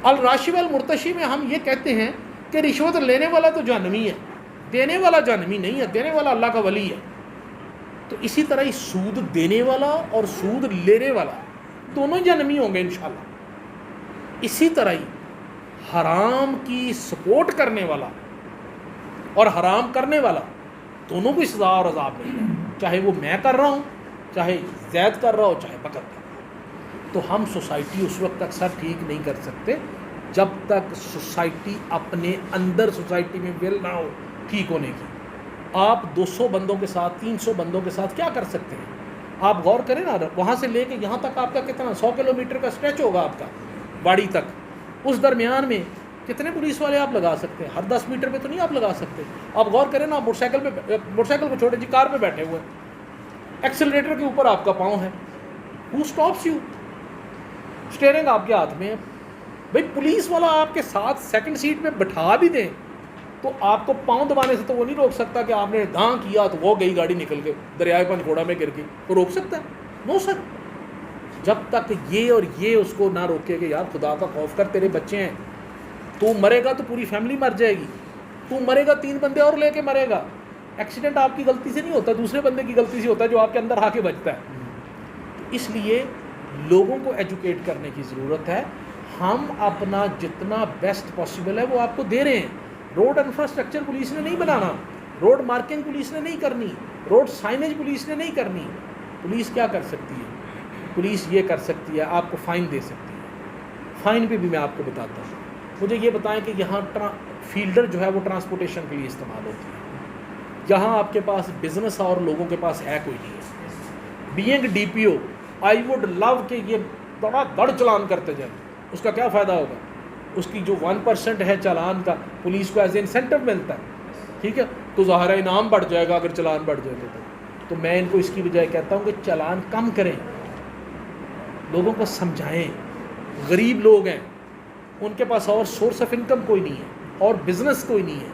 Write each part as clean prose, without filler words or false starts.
الراشی والمرتشی میں ہم یہ کہتے ہیں کہ رشوت لینے والا تو جہنمی ہے، دینے والا جہنمی نہیں ہے، دینے والا اللہ کا ولی ہے. تو اسی طرح ہی سود دینے والا اور سود لینے والا دونوں جہنمی ہوں گے انشاءاللہ. اسی طرح ہی حرام کی سپورٹ کرنے والا اور حرام کرنے والا دونوں کو سزا اور عذاب ملے گا، چاہے وہ میں کر رہا ہوں، چاہے زید کر رہا ہو، چاہے بکر کر رہا ہو. تو ہم سوسائٹی اس وقت تک سر ٹھیک نہیں کر سکتے جب تک سوسائٹی اپنے اندر سوسائٹی میں ول نہ ہو ٹھیک ہونے کی. آپ 200 بندوں کے ساتھ 300 بندوں کے ساتھ کیا کر سکتے ہیں؟ آپ غور کریں نا، وہاں سے لے کے یہاں تک آپ کا کتنا 100 کلومیٹر کا اسٹریچ ہوگا آپ کا واڑی تک. اس درمیان میں کتنے پولیس والے آپ لگا سکتے ہیں؟ ہر 10 میٹر پہ تو نہیں آپ لگا سکتے. آپ غور کریں نا، موٹر سائیکل پہ چھوڑے جی، کار پہ بیٹھے ہوئے ہیں، ایکسلریٹر کے اوپر آپ کا پاؤں ہے، ہو اسٹاپس یو؟ اسٹیئرنگ آپ کے ہاتھ میں ہے. بھائی پولیس والا آپ کے ساتھ سیکنڈ سیٹ پہ بٹھا بھی دیں تو آپ کو پاؤں دبانے سے تو وہ نہیں روک سکتا کہ آپ نے دھاں کیا تو وہ گئی گاڑی نکل کے دریائے پنجھوڑا میں گر گئی. وہ روک سکتا ہے؟ نو سر. جب تک یہ اور یہ اس کو نہ روکے کہ یار خدا کا خوف کر، تیرے بچے ہیں، تو مرے گا تو پوری فیملی مر جائے گی، تو مرے گا 3 بندے اور لے کے مرے گا. ایکسیڈنٹ آپ کی غلطی سے نہیں ہوتا، دوسرے بندے کی غلطی سے ہوتا ہے جو آپ کے اندر آ کے بچتا ہے. اس لیے لوگوں کو ایجوکیٹ کرنے کی ضرورت ہے. ہم اپنا جتنا بیسٹ پاسبل ہے وہ آپ کو دے رہے ہیں. روڈ انفراسٹرکچر پولیس نے نہیں بنانا، روڈ مارکنگ پولیس نے نہیں کرنی، روڈ سائنیج پولیس نے نہیں کرنی. پولیس کیا کر سکتی ہے؟ پولیس یہ کر سکتی ہے، آپ کو فائن دے سکتی ہے. فائن پہ بھی میں آپ کو بتاتا ہوں. مجھے یہ بتائیں کہ یہاں فیلڈر جو ہے وہ ٹرانسپورٹیشن کے لیے استعمال ہوتی ہے. یہاں آپ کے پاس بزنس اور لوگوں کے پاس ہے کوئی نہیں ہے. Being D P O I would love کہ یہ بڑا گڑ چلان کرتے جائیں. اس کا کیا فائدہ ہوگا؟ اس کی جو 1% ہے چالان کا پولیس کو ایز اے انسینٹو ملتا ہے، ٹھیک ہے، تو ظاہر ہے انعام بڑھ جائے گا اگر چالان بڑھ جائے گا. تو میں ان کو اس کی بجائے کہتا ہوں کہ چالان کم کریں، لوگوں کو سمجھائیں. غریب لوگ ہیں، ان کے پاس اور سورس آف انکم کوئی نہیں ہے اور بزنس کوئی نہیں ہے.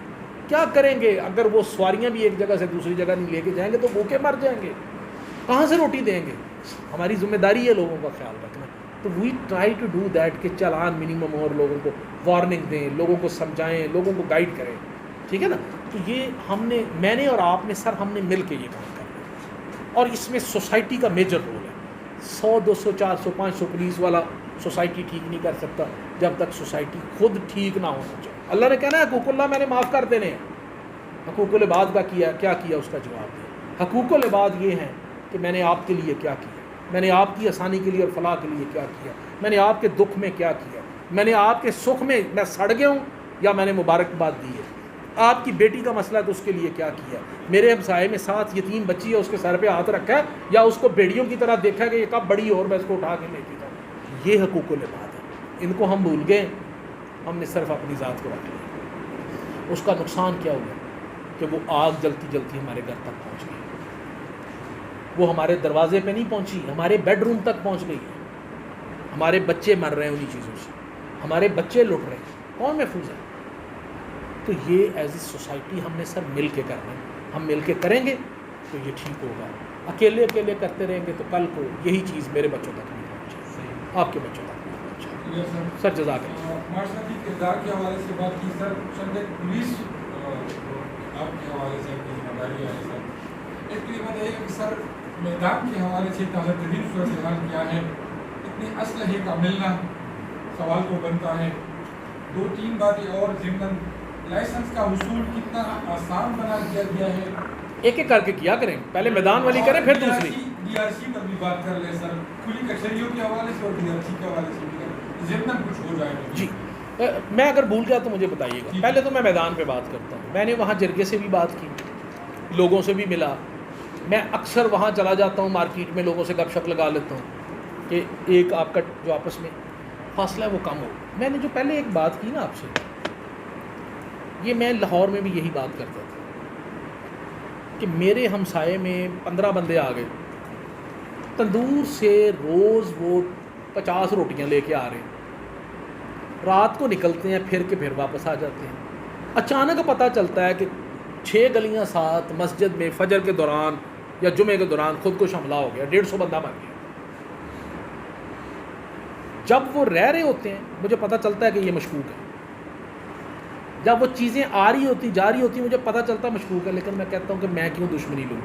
کیا کریں گے اگر وہ سواریاں بھی ایک جگہ سے دوسری جگہ نہیں لے کے جائیں گے تو بھوکے مر جائیں گے، کہاں سے روٹی دیں گے؟ ہماری ذمہ داری ہے لوگوں کا خیال رکھنا. تو we try to do that کہ چالان منیمم ہو اور لوگوں کو وارننگ دیں، لوگوں کو سمجھائیں، لوگوں کو گائیڈ کریں، ٹھیک ہے نا. تو یہ میں نے اور آپ نے سر ہم نے مل کے یہ کام کرنا، اور اس میں سوسائٹی کا میجر رول ہے. 100 200 400 500 پولیس والا سوسائٹی ٹھیک نہیں کر سکتا جب تک سوسائٹی خود ٹھیک نہ ہونا چاہیے. اللہ نے کہنا ہے حقوق اللہ میں نے معاف کر دینے ہیں. حقوق العباد کا کیا کیا اس کا جواب دیا. حقوق العباد یہ ہیں کہ میں نے آپ کے لیے کیا کیا، میں نے آپ کی آسانی کے لیے اور فلاح کے لیے کیا کیا، میں نے آپ کے دکھ میں کیا کیا، میں نے آپ کے سکھ میں میں سڑ گیا ہوں یا میں نے مبارکباد دی ہے، آپ کی بیٹی کا مسئلہ ہے تو اس کے لیے کیا کیا، میرے ہمسائے میں 7 یتیم بچی ہے اس کے سر پہ ہاتھ رکھا ہے یا اس کو بیڑیوں کی طرح دیکھا ہے کہ یہ کب بڑی اور میں اس کو اٹھا کے لے کے جاؤں. یہ حقوق العباد ہے. ان کو ہم بھول گئے، ہم نے صرف اپنی ذات کو رکھ لیا. اس کا نقصان کیا ہوا کہ وہ آگ جلتی جلتی ہمارے گھر تک پہنچ گئی. وہ ہمارے دروازے پہ نہیں پہنچی، ہمارے بیڈ روم تک پہنچ گئی. ہمارے بچے مر رہے ہیں انہی چیزوں سے، ہمارے بچے لٹ رہے ہیں، کون محفوظ ہے؟ تو یہ ایز اے سوسائٹی ہم نے سر مل کے کرنا ہے. ہم مل کے کریں گے تو یہ ٹھیک ہوگا. اکیلے کرتے رہیں گے تو کل کو یہی چیز میرے بچوں تک نہیں پہنچے، آپ کے بچوں تک نہیں پہنچے. سر جزاک اللہ. معاشرتی کردار کے حوالے سے بات کی سر، چند پولیس آپ کے حوالے سے اپنی ذمہ داری ہے سر. ایک تو یہ بات ہے کہ سر میدان کے حوالے سے تازہ ترین صورتحال کیا ہے؟ اتنے اسلحے کا ملنا سوال کو بنتا ہے. 2-3 باتیں اور ضمن لائسنس کا حصول کتنا آسان بنا دیا گیا ہے. ایک ایک کر کے کیا کریں، پہلے میدان والی کریں پھر دوسری. ڈی آر سی پر بھی بات کر لیں سر، کھلی کچہریوں کے حوالے سے اور ڈی آر سی کے حوالے سے بھی ضمن کچھ ہو جائے گا. جی میں اگر بھول گیا تو مجھے بتائیے گا. پہلے تو میں میدان پہ بات کرتا ہوں. میں نے وہاں جرگے سے بھی بات کی، لوگوں سے بھی ملا. میں اکثر وہاں چلا جاتا ہوں مارکیٹ میں، لوگوں سے گپ شپ لگا لیتا ہوں کہ ایک آپ کا جو آپس میں فاصلہ ہے وہ کم ہو. میں نے جو پہلے ایک بات کی نا آپ سے، یہ میں لاہور میں بھی یہی بات کرتا تھا کہ میرے ہمسائے میں 15 بندے آ گئے، تندور سے روز وہ 50 روٹیاں لے کے آ رہے ہیں، رات کو نکلتے ہیں پھر کے پھر واپس آ جاتے ہیں. اچانک پتہ چلتا ہے کہ 6 گلیاں ساتھ مسجد میں فجر کے دوران یا جمعے کے دوران خودکش حملہ ہو گیا، 150 بندہ مر گیا. جب وہ رہ رہے ہوتے ہیں مجھے پتہ چلتا ہے کہ یہ مشکوک ہے، جب وہ چیزیں آ رہی ہوتی جا رہی ہوتی مجھے پتہ چلتا مشکوک ہے، لیکن میں کہتا ہوں کہ میں کیوں دشمنی لوں،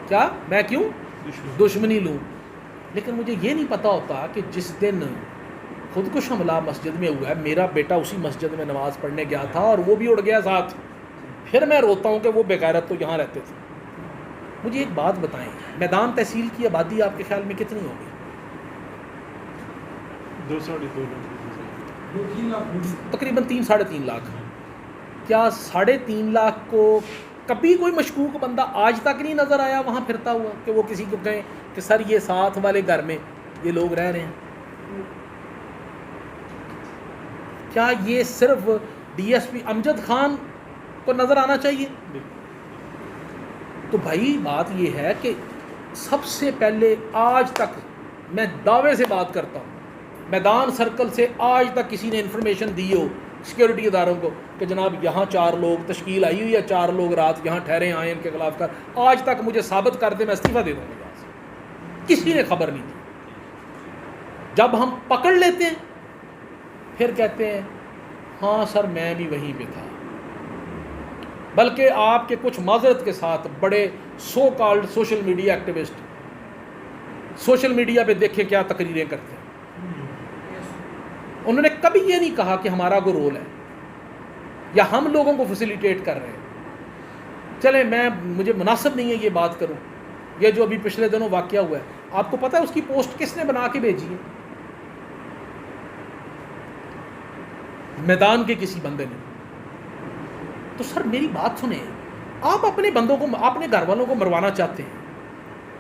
کیا میں کیوں دشمنی لوں؟ لیکن مجھے یہ نہیں پتہ ہوتا کہ جس دن خودکش حملہ مسجد میں ہوا ہے، میرا بیٹا اسی مسجد میں نماز پڑھنے گیا تھا اور وہ بھی اڑ گیا ساتھ، پھر میں روتا ہوں کہ وہ بے غیرت تو یہاں رہتے تھے۔ مجھے ایک بات بتائیں، میدان تحصیل کی آبادی آپ کے خیال میں کتنی ہوگی؟ 2-3 لاکھ تقریباً 3-3.5 لاکھ۔ کیا 3.5 لاکھ کو کبھی کوئی مشکوک بندہ آج تک نہیں نظر آیا وہاں پھرتا ہوا کہ وہ کسی کو کہیں کہ سر یہ ساتھ والے گھر میں یہ لوگ رہ رہے ہیں؟ کیا یہ صرف D S P Amjad Khan کو نظر آنا چاہیے؟ تو بھائی بات یہ ہے کہ سب سے پہلے آج تک میں دعوے سے بات کرتا ہوں، میدان سرکل سے آج تک کسی نے انفارمیشن دی ہو سیکیورٹی اداروں کو کہ جناب یہاں 4 لوگ تشکیل آئی ہوئی ہے، 4 لوگ رات یہاں ٹھہرے آئے ان کے خلاف کر، آج تک مجھے ثابت کر دے میں استعفیٰ دے دوں گا یہاں سے، کسی نے خبر نہیں دی۔ جب ہم پکڑ لیتے ہیں پھر کہتے ہیں ہاں سر میں بھی وہیں پہ تھا، بلکہ آپ کے کچھ معذرت کے ساتھ بڑے so called social media activist social media پہ دیکھیں کیا تقریریں کرتے ہیں، انہوں نے کبھی یہ نہیں کہا کہ ہمارا کوئی رول ہے یا ہم لوگوں کو فیسیلیٹیٹ کر رہے ہیں۔ چلیں مجھے مناسب نہیں ہے یہ بات کروں، یہ جو ابھی پچھلے دنوں واقعہ ہوا ہے آپ کو پتہ ہے اس کی پوسٹ کس نے بنا کے بھیجی ہے؟ میدان کے کسی بندے نے۔ تو سر میری بات سنیں، آپ اپنے بندوں کو اپنے گھر والوں کو مروانا چاہتے ہیں،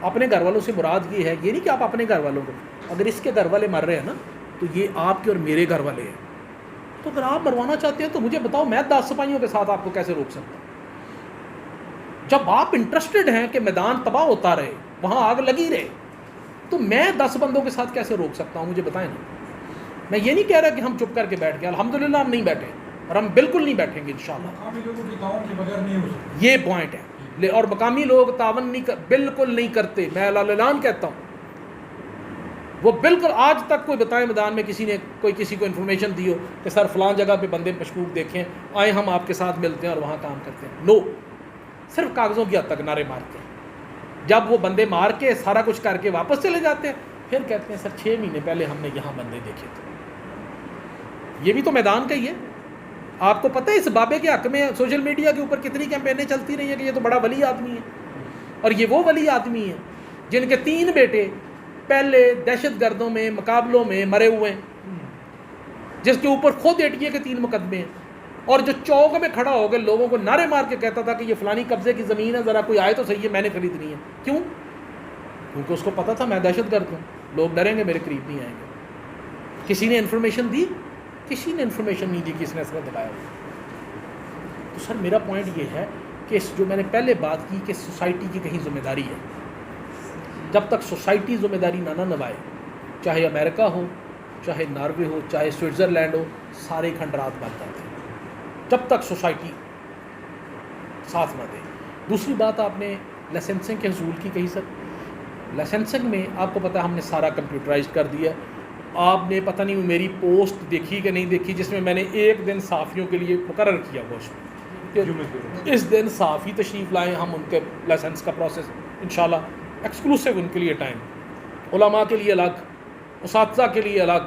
اپنے گھر والوں سے مراد یہ ہے، یہ نہیں کہ آپ اپنے گھر والوں کو، اگر اس کے گھر والے مر رہے ہیں نا تو یہ آپ کے اور میرے گھر والے ہیں، تو اگر آپ مروانا چاہتے ہیں تو مجھے بتاؤ میں 10 سپاہیوں کے ساتھ آپ کو کیسے روک سکتا ہوں؟ جب آپ انٹرسٹڈ ہیں کہ میدان تباہ ہوتا رہے، وہاں آگ لگی رہے، تو میں 10 بندوں کے ساتھ کیسے روک سکتا ہوں؟ مجھے بتائیں نا۔ میں یہ نہیں کہہ رہا کہ ہم چپ کر کے بیٹھ گئے، الحمدللہ ہم نہیں بیٹھے اور ہم بالکل نہیں بیٹھیں گے انشاءاللہ، مقامی لوگوں کی تعاون کے بغیر نہیں ہو سکتا، یہ پوائنٹ ہے۔ اور مقامی لوگ تعاون بالکل نہیں کرتے، میں اعلان کہتا ہوں، وہ بالکل آج تک کوئی بتائیں میدان میں کسی نے کوئی کسی کو انفارمیشن دی ہو کہ سر فلاں جگہ پہ بندے مشکوک دیکھیں، آئیں ہم آپ کے ساتھ ملتے ہیں اور وہاں کام کرتے ہیں، نو، صرف کاغذوں کی حد تک نعرے مارتے ہیں۔ جب وہ بندے مار کے سارا کچھ کر کے واپس چلے جاتے ہیں پھر کہتے ہیں سر 6 مہینے پہلے ہم نے یہاں بندے دیکھے تھے۔ یہ بھی تو میدان کا ہی ہے۔ آپ کو پتہ ہے اس بابے کے حق میں سوشل میڈیا کے اوپر کتنی کیمپینیں چلتی رہی ہیں کہ یہ تو بڑا ولی آدمی ہے، اور یہ وہ ولی آدمی ہیں جن کے 3 بیٹے پہلے دہشت گردوں میں مقابلوں میں مرے ہوئے ہیں، جس کے اوپر خود ایٹیے کے 3 مقدمے ہیں، اور جو چوک میں کھڑا ہو کے لوگوں کو نعرے مار کے کہتا تھا کہ یہ فلانی قبضے کی زمین ہے، ذرا کوئی آئے تو صحیح ہے میں نے خریدنی ہے۔ کیوں؟ کیونکہ اس کو پتہ تھا میں دہشت گرد ہوں، لوگ ڈریں گے میرے قریب نہیں آئیں گے۔ کسی نے انفارمیشن دی؟ کسی نے انفارمیشن نہیں دی کہ اس نے اثر دکھایا ہوا۔ تو سر میرا پوائنٹ یہ ہے کہ جو میں نے پہلے بات کی کہ سوسائٹی کی کہیں ذمہ داری ہے، جب تک سوسائٹی ذمہ داری نہ نبھائے، چاہے امریکہ ہو، چاہے ناروے ہو، چاہے سوئٹزرلینڈ ہو، سارے کھنڈرات بن جاتے ہیں جب تک سوسائٹی ساتھ نہ دے۔ دوسری بات آپ نے لائسنسنگ کے حصول کی کہی سر، لائسنسنگ میں آپ کو پتہ ہے ہم نے سارا کمپیوٹرائزڈ کر دیا۔ آپ نے پتہ نہیں میری پوسٹ دیکھی کہ نہیں دیکھی جس میں نے ایک دن صحافیوں کے لیے مقرر کیا ہوا کہ اس دن صحافی تشریف لائیں، ہم ان کے لائسنس کا پروسیس انشاءاللہ ایکسکلوسیو ان کے لیے ٹائم، علماء کے لیے الگ، اساتذہ کے لیے الگ،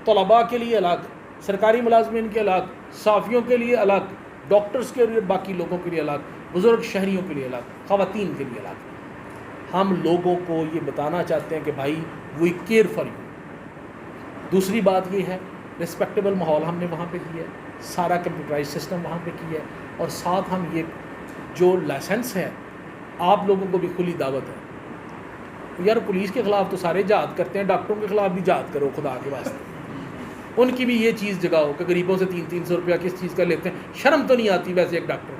طلباء کے لیے الگ، سرکاری ملازمین کے الگ، صحافیوں کے لیے الگ، ڈاکٹرز کے لیے، باقی لوگوں کے لیے الگ، بزرگ شہریوں کے لیے الگ، خواتین کے لیے الگ۔ ہم لوگوں کو یہ بتانا چاہتے ہیں کہ بھائی وی کیئر فار یو۔ دوسری بات یہ ہے رسپیکٹیبل ماحول ہم نے وہاں پہ کیا ہے، سارا کمپیوٹرائز سسٹم وہاں پہ کیا ہے، اور ساتھ ہم یہ جو لائسنس ہے آپ لوگوں کو بھی کھلی دعوت ہے۔ یار پولیس کے خلاف تو سارے جہاد کرتے ہیں، ڈاکٹروں کے خلاف بھی جہاد کرو خدا کے واسطے، ان کی بھی یہ چیز جگاؤ کہ غریبوں سے 300 روپیہ کس چیز کا لیتے ہیں۔ شرم تو نہیں آتی ویسے ایک ڈاکٹر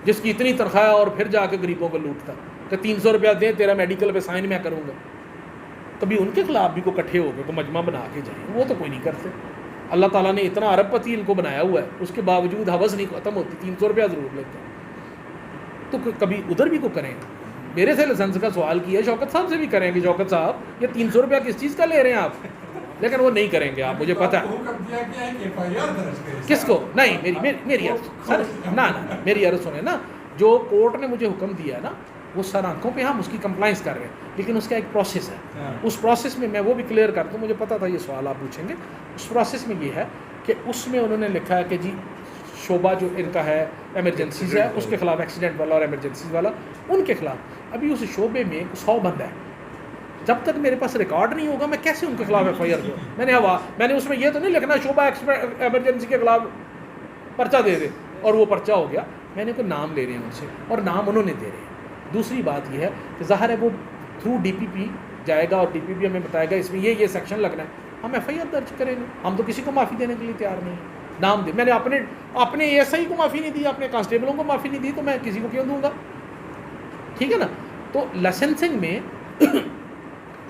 جس کی اتنی تنخواہ اور پھر جا کے غریبوں کو لوٹتا کہ 300 روپیہ دیں تیرا میڈیکل پہ سائن میں کروں گا۔ کبھی ان کے خلاف بھی کوئی کٹھے ہو گئے کوئی مجمع بنا کے جائیں، وہ تو کوئی نہیں کرتے۔ اللہ تعالیٰ نے اتنا ارب پتی ان کو بنایا ہوا ہے، اس کے باوجود حوث نہیں ختم ہوتی، 300 روپیہ ضرور لیتے ہیں۔ تو کبھی ادھر بھی کو کریں۔ میرے سے لائسنس کا سوال کیا ہے، شوکت صاحب سے بھی کریں گے، شوکت صاحب یہ 300 روپیہ کس چیز کا لے رہے ہیں آپ؟ لیکن وہ نہیں کریں گے آپ، مجھے پتہ ہے. حکم دیا گیا ہے کہ FIR درج کریں. کس کو؟ نہیں میری عرض سر، نہ میری عرض سنیں نا، جو کورٹ نے مجھے حکم دیا ہے نا وہ سر آنکھوں پہ ہم اس کی کمپلائنس کر رہے ہیں، لیکن اس کا ایک پروسیس ہے. اس پروسیس میں وہ بھی کلیئر کر دوں، مجھے پتہ تھا یہ سوال آپ پوچھیں گے. اس پروسیس میں یہ ہے کہ اس میں انہوں نے لکھا ہے کہ جی شعبہ جو ان کا ہے ایمرجنسیز ہے اس کے خلاف، ایکسیڈنٹ والا اور ایمرجنسیز والا ان کے خلاف، ابھی اس شعبے میں 100 بند ہے. جب تک میرے پاس ریکارڈ نہیں ہوگا میں کیسے ان کے خلاف FIR دوں؟ میں نے اس میں یہ تو نہیں لکھنا شعبہ ایمرجنسی کے خلاف پرچہ دے دے اور وہ پرچہ ہو گیا. میں نے کوئی نام لے رہے ہیں ان سے اور نام انہوں نے دے رہے ہیں. دوسری بات یہ ہے کہ ظاہر ہے وہ تھرو DPP جائے گا اور DPP ہمیں بتائے گا اس میں یہ سیکشن لگنا ہے، ہم FIR درج کریں گے. ہم تو کسی کو معافی دینے کے لیے تیار نہیں ہیں. نام دے، میں نے اپنے ASI کو معافی نہیں دی، اپنے کانسٹیبلوں کو معافی نہیں دی، تو میں کسی کو کیوں دوں گا؟ ٹھیک ہے نا. تو لائسنسنگ میں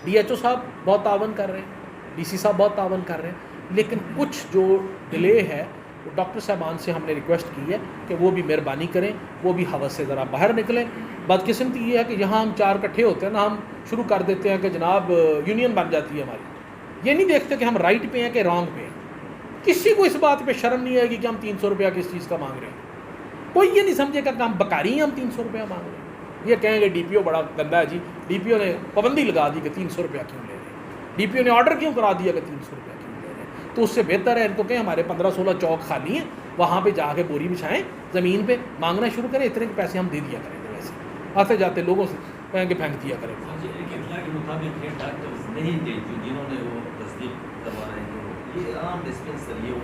DHO صاحب بہت تعاون کر رہے ہیں، DC صاحب بہت تعاون کر رہے ہیں، لیکن کچھ جو ڈیلے ہے وہ ڈاکٹر صاحبان سے ہم نے ریکویسٹ کی ہے کہ وہ بھی مہربانی کریں، وہ بھی حوث سے ذرا باہر نکلیں. بدقسمتی یہ ہے کہ یہاں ہم 4 اکٹھے ہوتے ہیں نا، ہم شروع کر دیتے ہیں کہ جناب یونین بن جاتی ہے ہماری. یہ نہیں دیکھتے کہ ہم رائٹ پہ ہیں کہ رانگ پہ ہیں. کسی کو اس بات پہ شرم نہیں آئے گی کہ ہم 300 روپیہ کس چیز کا مانگ رہے ہیں. کوئی یہ نہیں سمجھے گا کہ ہم بکاری ہیں، ہم 300 روپیہ مانگ رہے ہیں. یہ کہیں گے DPO بڑا گندا ہے جی، DPO نے پابندی لگا دی کہ 300 روپیہ کیوں لے رہے ہیں، DPO نے آرڈر کیوں کرا دیا کہ 300 روپیہ کیوں لے رہے ہیں. تو اس سے بہتر ہے ان کو کہیں ہمارے 15-16 چوک خالی ہیں، وہاں پہ جا کے بوری بچھائیں، زمین پہ مانگنا شروع کریں. اتنے کے پیسے ہم دے دیا کریں گے، ویسے آتے جاتے لوگوں سے کہیں کہ پھینک دیا کریں.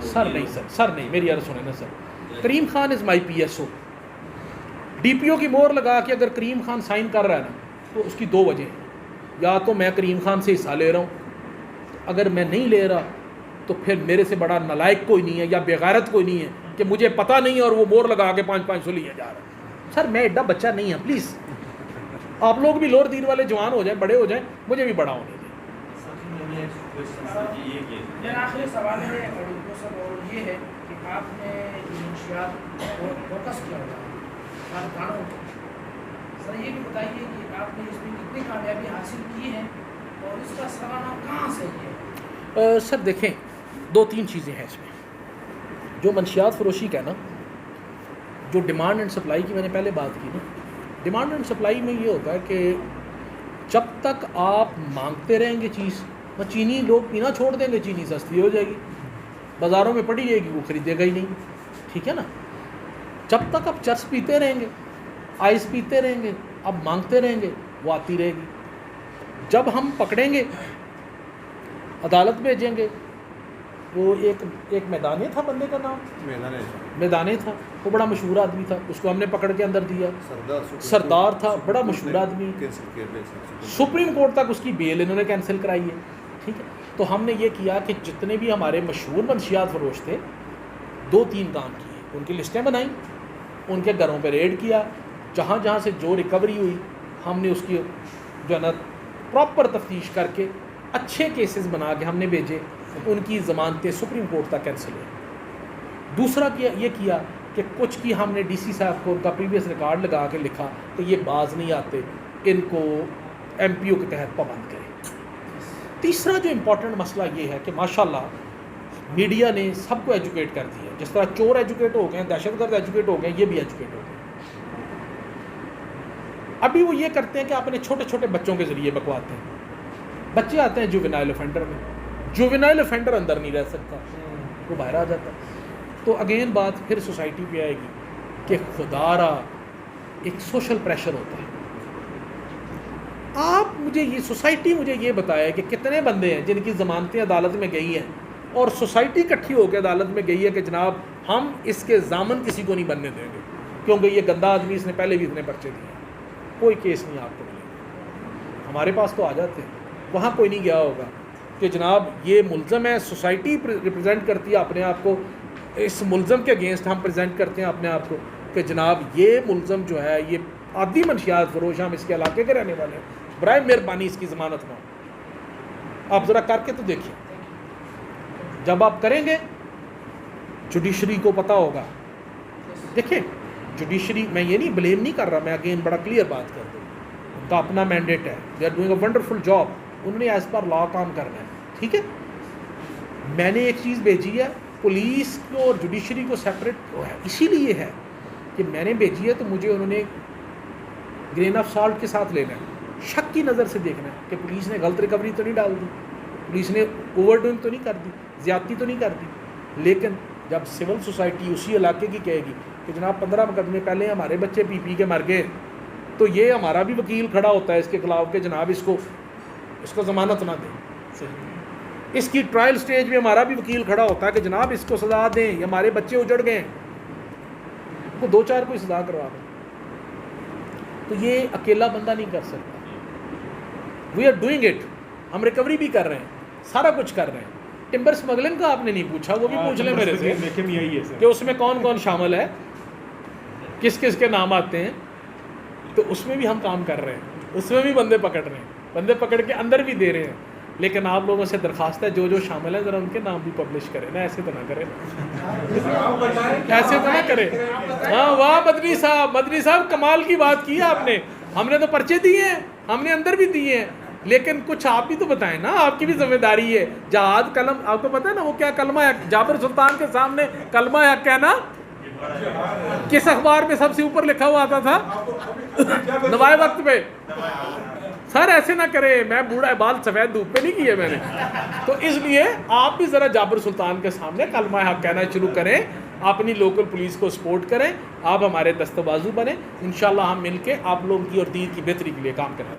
سر نہیں میری عرض سنیں نا سر. کریم خان از مائی PSO. DPO کی مور لگا کے اگر کریم خان سائن کر رہا ہے نا تو اس کی 2 وجہ ہیں. یا تو میں کریم خان سے حصہ لے رہا ہوں، اگر میں نہیں لے رہا تو پھر میرے سے بڑا نالائق کوئی نہیں ہے یا بےغیرت کوئی نہیں ہے کہ مجھے پتہ نہیں اور وہ مور لگا کے 500 لیا جا رہا ہے. سر میں ایڈا بچہ نہیں ہوں، پلیز آپ لوگ بھی لوور دین والے جوان ہو جائیں، بڑے ہو جائیں، مجھے بھی بڑا ہونے دیں. میرا آخری سوال ہے اور یہ ہے کہ آپ نے منشیات فوکس کیا ہوگا کانوں کو. سر یہ بھی بتائیے کہ آپ نے اس میں کتنی کامیابی حاصل کی ہے اور اس کا سرانہ کہاں سے ہے؟ سر دیکھیں 2-3 چیزیں ہیں اس میں. جو منشیات فروشی کا نا، جو ڈیمانڈ اینڈ سپلائی کی میں نے پہلے بات کی نا، ڈیمانڈ اینڈ سپلائی میں یہ ہوتا ہے کہ جب تک آپ مانگتے رہیں گے چیز، چینی لوگ پینا چھوڑ دیں گے، چینی سستی ہو جائے گی، بازاروں میں پڑی جائے گی، وہ خریدے گا ہی نہیں. ٹھیک ہے نا. جب تک آپ چرس پیتے رہیں گے، آئس پیتے رہیں گے، اب مانگتے رہیں گے، وہ آتی رہے گی. جب ہم پکڑیں گے، عدالت بھیجیں گے، وہ ایک میدانے تھا بندے کا نام، میدانے تھا، وہ بڑا مشہور آدمی تھا، اس کو ہم نے پکڑ کے اندر دیا. سردار تھا، بڑا مشہور آدمی، سپریم کورٹ تک اس کی بیل انہوں نے کینسل کرائی ہے. ٹھیک ہے. تو ہم نے یہ کیا کہ جتنے بھی ہمارے مشہور منشیات فروش تھے 2-3 کام کیے. ان کی لسٹیں بنائیں، ان کے گھروں پہ ریڈ کیا، جہاں جہاں سے جو ریکوری ہوئی ہم نے اس کی جو ہے نا پراپر تفتیش کر کے اچھے کیسز بنا کے ہم نے بھیجے. ان کی ضمانتیں سپریم کورٹ تک کینسل ہوئی. دوسرا یہ کیا کہ کچھ کی ہم نے DC صاحب کو ان کا پریویس ریکارڈ لگا کے لکھا کہ یہ باز نہیں آتے، ان کو MPO کے تحت پابند کریں. تیسرا جو امپورٹنٹ مسئلہ یہ ہے کہ ماشاءاللہ میڈیا نے سب کو ایجوکیٹ کر دیا. جس طرح چور ایجوکیٹ ہو گئے ہیں، دہشت گرد ایجوکیٹ ہو گئے ہیں، یہ بھی ایجوکیٹ ہو گئے. ابھی وہ یہ کرتے ہیں کہ اپنے چھوٹے چھوٹے بچوں کے ذریعے بکواتے ہیں. بچے آتے ہیں جوینائل افینڈر میں، جوینائل افینڈر اندر نہیں رہ سکتا، وہ باہر آ جاتا. تو اگین بات پھر سوسائٹی پہ آئے گی کہ خدا را ایک سوشل پریشر ہوتا ہے. آپ مجھے یہ سوسائٹی مجھے یہ بتائے کہ کتنے بندے ہیں جن کی ضمانتیں عدالت میں گئی ہیں اور سوسائٹی اکٹھی ہو کے عدالت میں گئی ہے کہ جناب ہم اس کے ضامن کسی کو نہیں بننے دیں گے کیونکہ یہ گندا آدمی، اس نے پہلے بھی اتنے پرچے دیے. کوئی کیس نہیں آپ کو ملے گا. ہمارے پاس تو آ جاتے ہیں، وہاں کوئی نہیں گیا ہوگا کہ جناب یہ ملزم ہے، سوسائٹی ریپرزینٹ کرتی ہے اپنے آپ کو، اس ملزم کے اگینسٹ ہم پریزنٹ کرتے ہیں اپنے آپ کو کہ جناب یہ ملزم جو ہے یہ عادی منشیات فروش، ہم اس کے علاقے کے رہنے والے ہیں، برائے مہربانی اس کی ضمانت نہ ہو. آپ ذرا کر کے تو دیکھیں. جب آپ کریں گے جوڈیشری کو پتہ ہوگا. دیکھیں جوڈیشری، میں یہ نہیں بلیم نہیں کر رہا، میں اگین بڑا کلیئر بات کر دوں، ان کا اپنا مینڈیٹ ہے، they are doing a wonderful job, انہوں نے ایز پر لا کام کرنا ہے. ٹھیک ہے. میں نے ایک چیز بھیجی ہے پولیس کو اور جوڈیشری کو سیپریٹ اسی لیے ہے کہ میں نے بھیجی ہے تو مجھے انہوں نے گرین آف سالٹ کے ساتھ لینا ہے, شک کی نظر سے دیکھنا ہے کہ پولیس نے غلط ریکوری تو نہیں ڈال دی, پولیس نے اوور ڈوئنگ تو نہیں کر دی, زیادتی تو نہیں کر دی. لیکن جب سول سوسائٹی اسی علاقے کی کہے گی کہ جناب 15 مقدمے پہلے ہمارے بچے پی پی کے مر گئے, تو یہ ہمارا بھی وکیل کھڑا ہوتا ہے اس کے خلاف کہ جناب اس کو ضمانت نہ دیں. اس کی ٹرائل سٹیج میں ہمارا بھی وکیل کھڑا ہوتا ہے کہ جناب اس کو سزا دیں, یہ ہمارے بچے اجڑ گئے ہیں, کو 2-4 کوئی سزا کروا دیں. تو یہ اکیلا بندہ نہیں کر سکتا. وی آر ڈوئنگ اٹ, ہم ریکوری بھی کر رہے ہیں, سارا کچھ کر رہے ہیں. ٹمبر اسمگلنگ کا آپ نے نہیں پوچھا, وہ بھی پوچھ لیں میرے سے کہ اس میں کون کون شامل ہے, کس کس کے نام آتے ہیں. تو اس میں بھی ہم کام کر رہے ہیں, اس میں بھی بندے پکڑ رہے ہیں, بندے پکڑ کے اندر بھی دے رہے ہیں. لیکن آپ لوگوں سے درخواست ہے جو جو شامل ہیں ذرا ان کے نام بھی پبلش کریں نا, ایسے تو نہ کریں, ایسے تو نہ کریں. ہاں واہ مدنی صاحب کمال کی بات کی ہے آپ نے. ہم نے تو پرچے دیے ہیں, ہم نے اندر بھی دیے ہیں, لیکن کچھ آپ بھی تو بتائیں نا, آپ کی بھی ذمہ داری ہے. جہاد قلم, آپ کو پتہ ہے نا وہ کیا کلمہ ہے, جابر سلطان کے سامنے کلمہ ہے کہنا کس اخبار میں سب سے اوپر لکھا ہوا آتا تھا, نوائے وقت پہ. سر ایسے نہ کرے, میں بوڑھا بال سفید دھوپ پہ نہیں کیے میں نے. تو اس لیے آپ بھی ذرا جابر سلطان کے سامنے کلمہ حق کہنا شروع کریں, اپنی لوکل پولیس کو سپورٹ کریں, آپ ہمارے دست بازو بنیں. انشاءاللہ ہم مل کے آپ لوگوں کی اور دین کی بہتری کے لیے کام کریں.